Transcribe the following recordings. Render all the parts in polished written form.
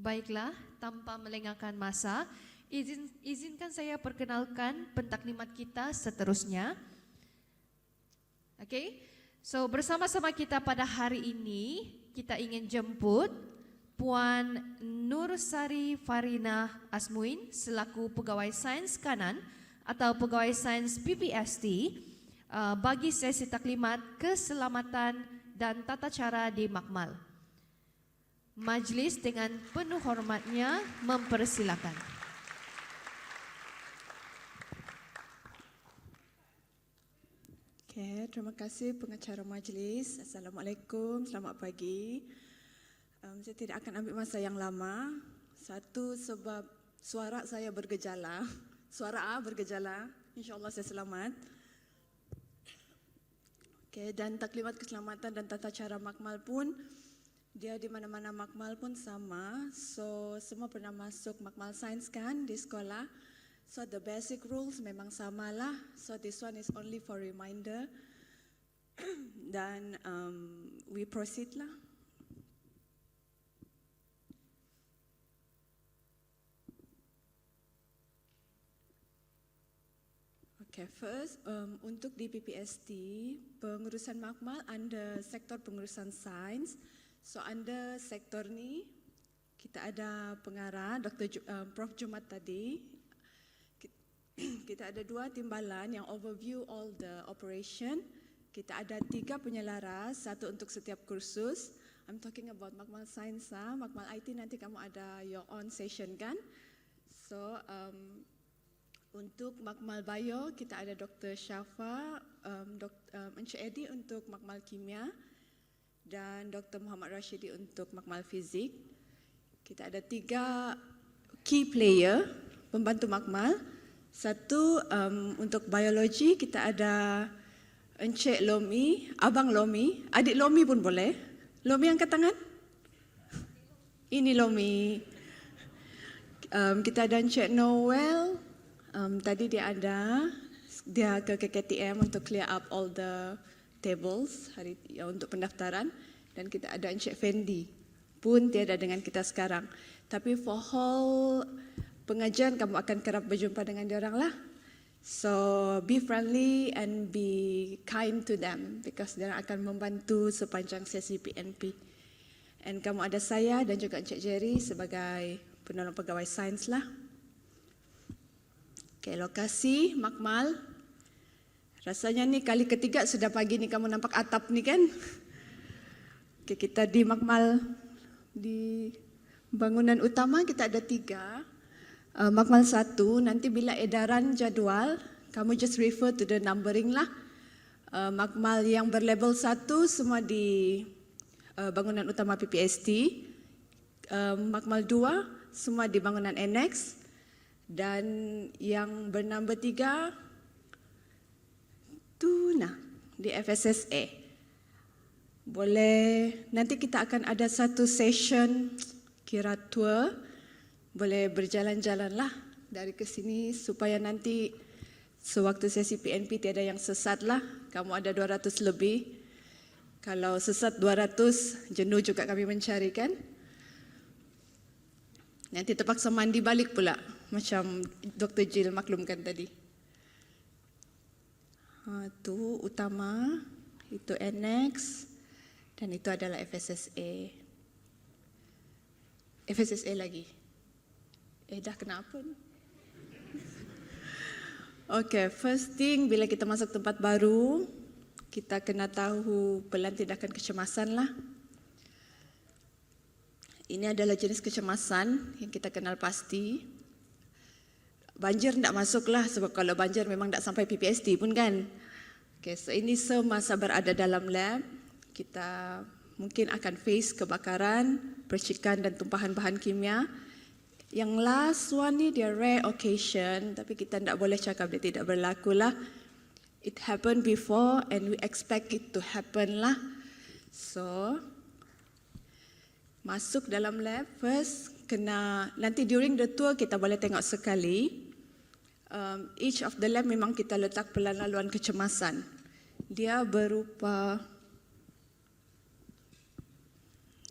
Baiklah, tanpa melengahkan masa, izinkan saya perkenalkan pentaklimat kita seterusnya. Okey, so bersama-sama kita pada hari ini, kita ingin jemput Puan Nur Sari Farina Asmuin selaku Pegawai Sains Kanan atau Pegawai Sains PPST bagi sesi taklimat keselamatan dan tata cara di Makmal. Majlis dengan penuh hormatnya mempersilakan. Okay, terima kasih pengacara majlis. Assalamualaikum, selamat pagi. Saya tidak akan ambil masa yang lama. Satu, sebab suara saya bergejala. Suara A bergejala. InsyaAllah saya selamat. Okay, dan taklimat keselamatan dan tata cara Makmal pun dia di mana-mana Makmal pun sama. So semua pernah masuk Makmal Sains kan di sekolah. So the basic rules memang samalah. So this one is only for reminder. Dan we proceed lah. Okay, first untuk di PPST pengurusan Makmal under sektor pengurusan sains. So under sektor ni kita ada pengarah Prof Jumat tadi. Kita ada 2 timbalan yang overview all the operation. Kita ada 3 penyelaras, 1 untuk setiap kursus. I'm talking about Makmal Science, Makmal IT nanti kamu ada your own session kan. So untuk Makmal Bio kita ada Dr. Syafa, Encik Edi untuk Makmal Kimia dan Dr. Muhammad Rashidi untuk Makmal Fizik. Kita ada 3 key player pembantu Makmal. 1 untuk biologi kita ada Encik Lomi, Abang Lomi, adik Lomi pun boleh. Lomi angkat tangan. Ini Lomi. Kita ada Encik Noel. Tadi dia ke KKTM untuk clear up all the tables untuk pendaftaran, dan kita ada Encik Fendi pun tiada dengan kita sekarang. Tapi for whole pengajian kamu akan kerap berjumpa dengan diorang lah. So be friendly and be kind to them because diorang akan membantu sepanjang sesi PNP. And kamu ada saya dan juga Encik Jerry sebagai penolong pegawai sains lah. Okay, lokasi Makmal. Rasanya ni kali ketiga sudah pagi ni kamu nampak atap ni kan. Okay, kita di Makmal, di bangunan utama kita ada 3. Makmal 1, nanti bila edaran jadual, kamu just refer to the numbering lah. Makmal yang berlabel 1 semua di bangunan utama PPST. Makmal 2 semua di bangunan annex. Dan yang bernambah 3 tu di FSSA. Boleh, nanti kita akan ada satu session kira tour. Boleh berjalan-jalan lah dari ke sini supaya nanti sewaktu sesi PNP tiada yang sesat lah. Kamu ada 200 lebih. Kalau sesat 200, jenuh juga kami mencari kan. Nanti terpaksa mandi balik pula. Macam Dr. Jill maklumkan tadi. Itu utama, itu annex, dan itu adalah FSSA. FSSA lagi. Dah kenapa ni? Okay, first thing bila kita masuk tempat baru, kita kena tahu pelan tindakan kecemasan lah. Ini adalah jenis kecemasan yang kita kenal pasti. Banjir tidak masuklah sebab kalau banjir memang tidak sampai PPST pun kan. Okay, so ini semasa berada dalam lab, kita mungkin akan face kebakaran, percikan dan tumpahan bahan kimia. Yang last one ni dia rare occasion, tapi kita tidak boleh cakap dia tidak berlaku lah. It happened before and we expect it to happen lah. So masuk dalam lab first, nanti during the tour kita boleh tengok sekali. Each of the lab memang kita letak pelaluan kecemasan. Dia berupa,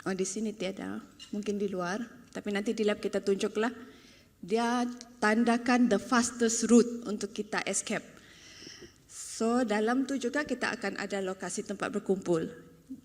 di sini tiada, mungkin di luar. Tapi nanti di lab kita tunjuklah, dia tandakan the fastest route untuk kita escape. So dalam tu juga kita akan ada lokasi tempat berkumpul.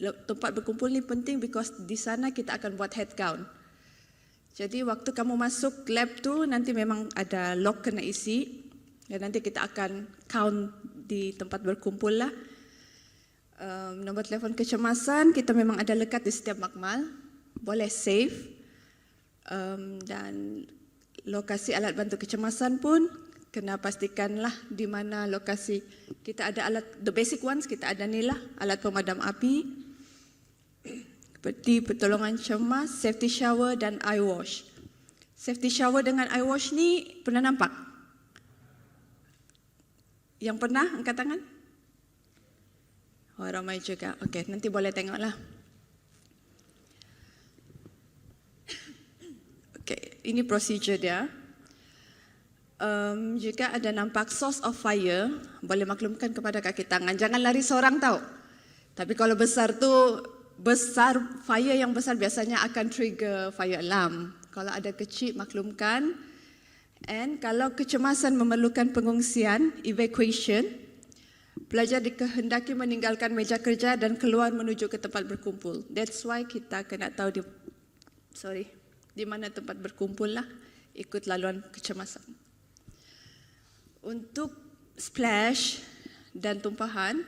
Tempat berkumpul ni penting because di sana kita akan buat head count. Jadi waktu kamu masuk lab tu nanti memang ada log kena isi dan nanti kita akan count di tempat berkumpul lah. Nombor telefon kecemasan kita memang ada lekat di setiap makmal, boleh save. Dan lokasi alat bantu kecemasan pun kena pastikanlah di mana lokasi. Kita ada alat, the basic ones kita ada ni lah, alat pemadam api, seperti pertolongan cemas, safety shower dan eye wash. Safety shower dengan eye wash ni pernah nampak? Yang pernah angkat tangan? Oh, ramai juga. Okey, nanti boleh tengoklah. Okey, ini prosedur dia. Juga ada nampak source of fire, boleh maklumkan kepada kaki tangan. Jangan lari seorang tahu. Tapi kalau besar tu, fire yang besar biasanya akan trigger fire alarm. Kalau ada kecil, maklumkan. And kalau kecemasan memerlukan pengungsian, evacuation, pelajar dikehendaki meninggalkan meja kerja dan keluar menuju ke tempat berkumpul. That's why kita kena tahu di mana tempat berkumpul lah, ikut laluan kecemasan. Untuk splash dan tumpahan,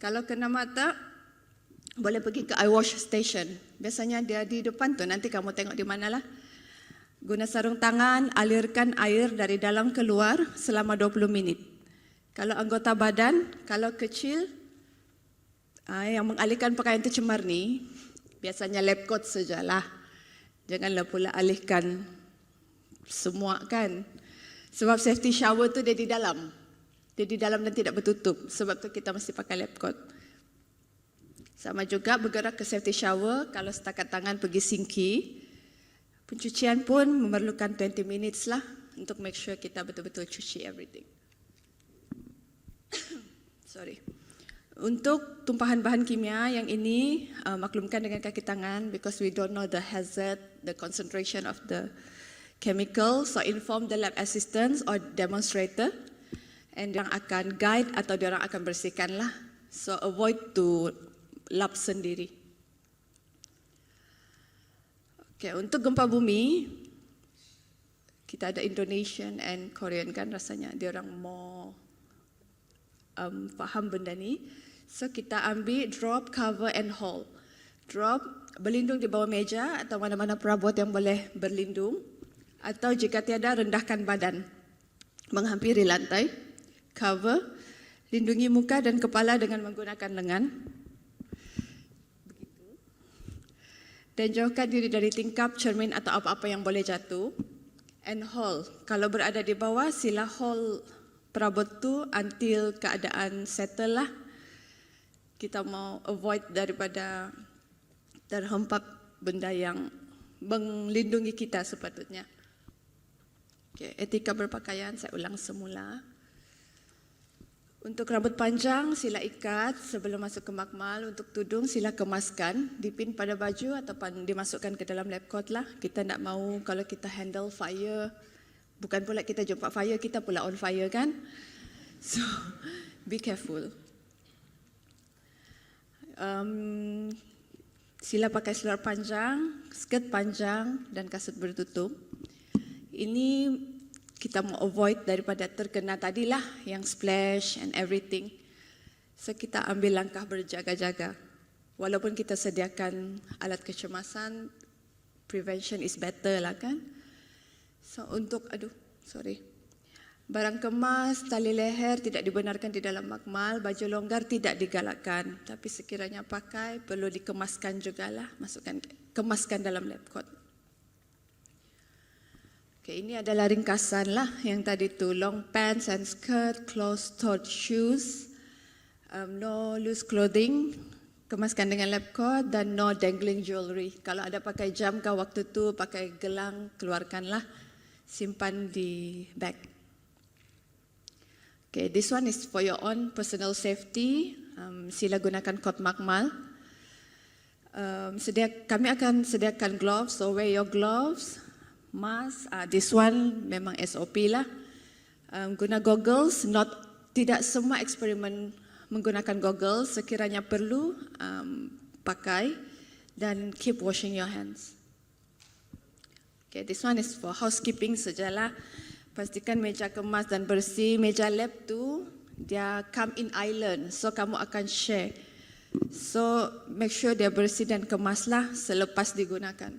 kalau kena mata, boleh pergi ke eye wash station. Biasanya dia di depan tu, nanti kamu tengok di manalah. Guna sarung tangan, alirkan air dari dalam keluar selama 20 minit. Kalau anggota badan, kalau kecil, yang mengalihkan pakaian tercemar ni, biasanya lab coat sajalah. Janganlah pula alihkan semua kan. Sebab safety shower tu dia di dalam. Dia di dalam dan tidak bertutup. Sebab tu kita mesti pakai lab coat. Sama juga bergerak ke safety shower, kalau setakat tangan pergi sinki. Pencucian pun memerlukan 20 minutes lah untuk make sure kita betul-betul cuci everything. Untuk tumpahan bahan kimia yang ini maklumkan dengan kaki tangan because we don't know the hazard, the concentration of the chemical. So inform the lab assistants or demonstrator and yang akan guide atau dia orang akan bersihkan lah. So avoid to lap sendiri. Okay, untuk gempa bumi, kita ada Indonesian and Korean kan rasanya. Dia orang more faham benda ni. So kita ambil drop, cover and hold. Drop, berlindung di bawah meja atau mana-mana perabot yang boleh berlindung. Atau jika tiada, rendahkan badan. Menghampiri lantai. Cover, lindungi muka dan kepala dengan menggunakan lengan. Dan jauhkan diri dari tingkap, cermin atau apa-apa yang boleh jatuh. And hold. Kalau berada di bawah, sila hold perabot tu until keadaan settle lah. Kita mau avoid daripada terhempap benda yang melindungi kita sepatutnya. Okay, etika berpakaian, saya ulang semula. Untuk rambut panjang, sila ikat sebelum masuk ke makmal. Untuk tudung, sila kemaskan, dipin pada baju ataupun dimasukkan ke dalam lab coat lah. Kita tak mahu kalau kita handle fire, bukan pula kita jumpa fire, kita pula on fire kan. So, be careful. Sila pakai seluar panjang, skirt panjang dan kasut bertutup. Ini kita mau avoid daripada terkena tadilah yang splash and everything. So kita ambil langkah berjaga-jaga. Walaupun kita sediakan alat kecemasan, prevention is better lah kan. So untuk, barang kemas, tali leher tidak dibenarkan di dalam makmal, baju longgar tidak digalakkan. Tapi sekiranya pakai, perlu dikemaskan jugalah, kemaskan dalam lab coat. Okay, ini adalah ringkasan lah yang tadi tu, long pants and skirt, closed-toed shoes, no loose clothing, kemaskan dengan lab coat dan no dangling jewelry. Kalau ada pakai jam kah waktu tu, pakai gelang, keluarkanlah, simpan di bag. Okay, this one is for your own personal safety. Sila gunakan kot makmal. Kami akan sediakan gloves, so wear your gloves, mask. This one memang SOP lah. Guna goggles, tidak semua eksperimen menggunakan goggles. Sekiranya perlu, pakai dan keep washing your hands. Okay, this one is for housekeeping sajalah. Pastikan meja kemas dan bersih. Meja lab tu dia come in island, so kamu akan share. So make sure dia bersih dan kemaslah selepas digunakan.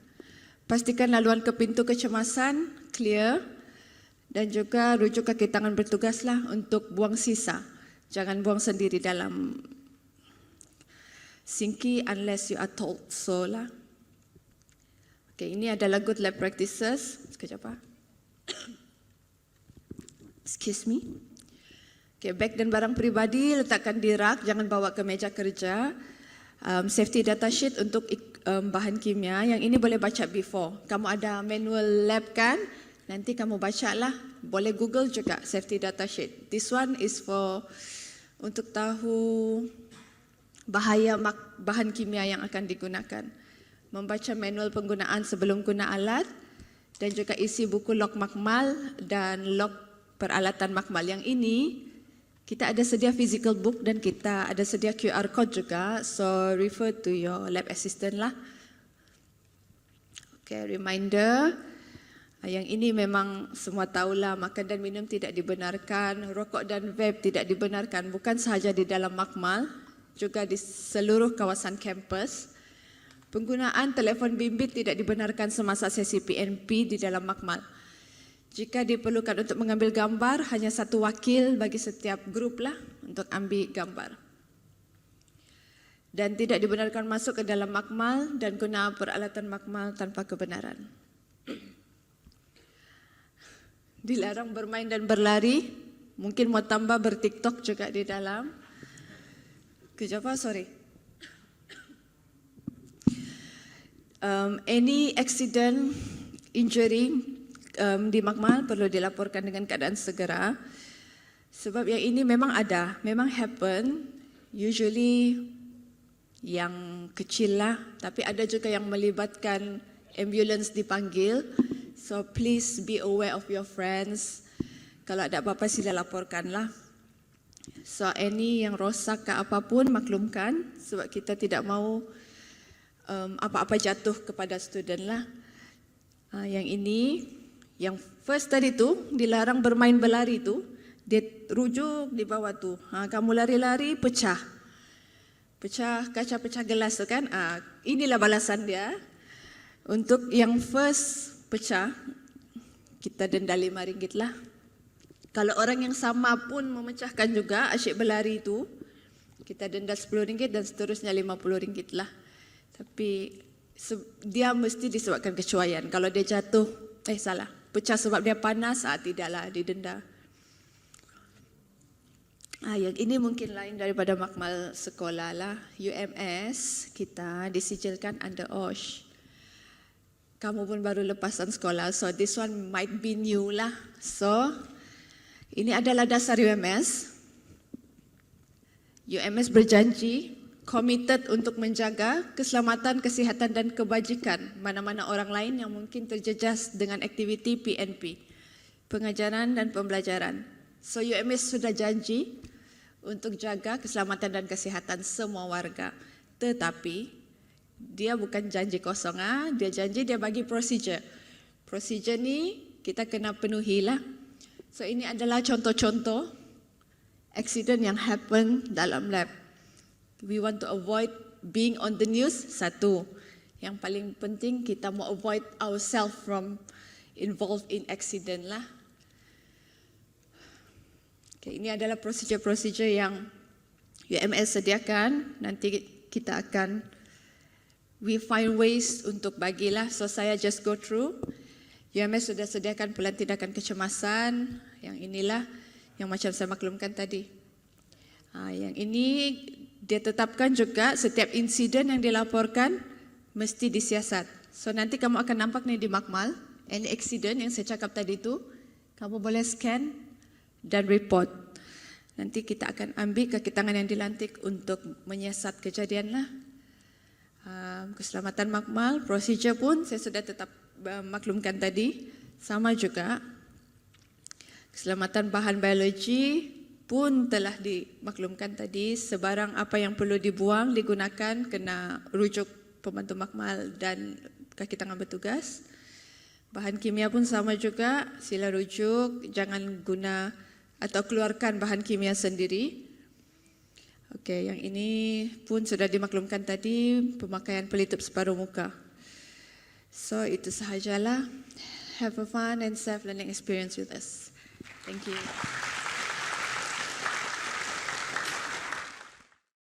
Pastikan laluan ke pintu kecemasan clear dan juga rujuk kaki tangan bertugaslah untuk buang sisa. Jangan buang sendiri dalam sinki unless you are told so lah. Okay, ini adalah good lab practices. Sekejap apa? Excuse me. Okay, beg dan barang peribadi letakkan di rak, jangan bawa ke meja kerja. Safety data sheet untuk bahan kimia, yang ini boleh baca before. Kamu ada manual lab kan? Nanti kamu bacalah. Boleh Google juga safety data sheet. This one is for untuk tahu bahaya bahan kimia yang akan digunakan. Membaca manual penggunaan sebelum guna alat dan juga isi buku log makmal dan log peralatan makmal. Yang ini kita ada sedia physical book dan kita ada sedia QR code juga, so refer to your lab assistant lah. Okay, reminder, yang ini memang semua tahulah, makan dan minum tidak dibenarkan, rokok dan vape tidak dibenarkan, bukan sahaja di dalam makmal, juga di seluruh kawasan kampus. Penggunaan telefon bimbit tidak dibenarkan semasa sesi PNP di dalam makmal. Jika diperlukan untuk mengambil gambar, hanya satu wakil bagi setiap grup lah untuk ambil gambar. Dan tidak dibenarkan masuk ke dalam makmal dan guna peralatan makmal tanpa kebenaran. Dilarang bermain dan berlari, mungkin mau tambah bertiktok juga di dalam. Kejapa, sorry. Any accident, injury, di makmal perlu dilaporkan dengan keadaan segera. Sebab yang ini memang ada, memang happen, usually yang kecil lah, tapi ada juga yang melibatkan ambulans dipanggil. So please be aware of your friends. Kalau ada apa-apa sila laporkanlah. So any yang rosak ke apapun maklumkan, sebab kita tidak mahu apa-apa jatuh kepada student lah. Yang ini, yang first tadi tu, dilarang bermain berlari tu, dia rujuk di bawah tu. Kamu lari-lari, pecah. Pecah kaca, pecah gelas tu kan. Inilah balasan dia. Untuk yang first pecah, kita denda RM5 lah. Kalau orang yang sama pun memecahkan juga, asyik berlari tu, kita denda RM10 dan seterusnya RM50 lah. Tapi dia mesti disebabkan kecuaian. Kalau dia jatuh, pecah sebab dia panas, tidaklah didenda. Yang ini mungkin lain daripada makmal sekolah lah. UMS kita disijilkan under OSH. Kamu pun baru lepasan sekolah, so this one might be new lah. So, ini adalah dasar UMS. UMS berjanji committed untuk menjaga keselamatan, kesihatan dan kebajikan mana-mana orang lain yang mungkin terjejas dengan aktiviti PNP, pengajaran dan pembelajaran. So UMS sudah janji untuk jaga keselamatan dan kesihatan semua warga. Tetapi dia bukan janji kosong, dia janji dia bagi procedure. Procedure ni kita kena penuhilah. So ini adalah contoh-contoh accident yang happen dalam lab. We want to avoid being on the news, satu. Yang paling penting kita mau avoid ourselves from involved in accident lah. Okay, ini adalah procedure-procedure yang UMS sediakan. Nanti kita akan we find ways untuk bagilah. So saya just go through. UMS sudah sediakan pelan tindakan kecemasan. Yang inilah yang macam saya maklumkan tadi. Yang ini dia tetapkan juga setiap insiden yang dilaporkan mesti disiasat. So nanti kamu akan nampak nih di makmal, any accident yang saya cakap tadi itu, kamu boleh scan dan report. Nanti kita akan ambil kaki tangan yang dilantik untuk menyiasat kejadian lah. Keselamatan makmal, procedure pun saya sudah tetap maklumkan tadi, sama juga. Keselamatan bahan biologi pun telah dimaklumkan tadi, sebarang apa yang perlu dibuang, digunakan, kena rujuk pembantu makmal dan kaki tangan bertugas. Bahan kimia pun sama juga, sila rujuk, jangan guna atau keluarkan bahan kimia sendiri. Okey, yang ini pun sudah dimaklumkan tadi, pemakaian pelitup separuh muka. So, itu sahajalah. Have a fun and safe learning experience with us. Thank you.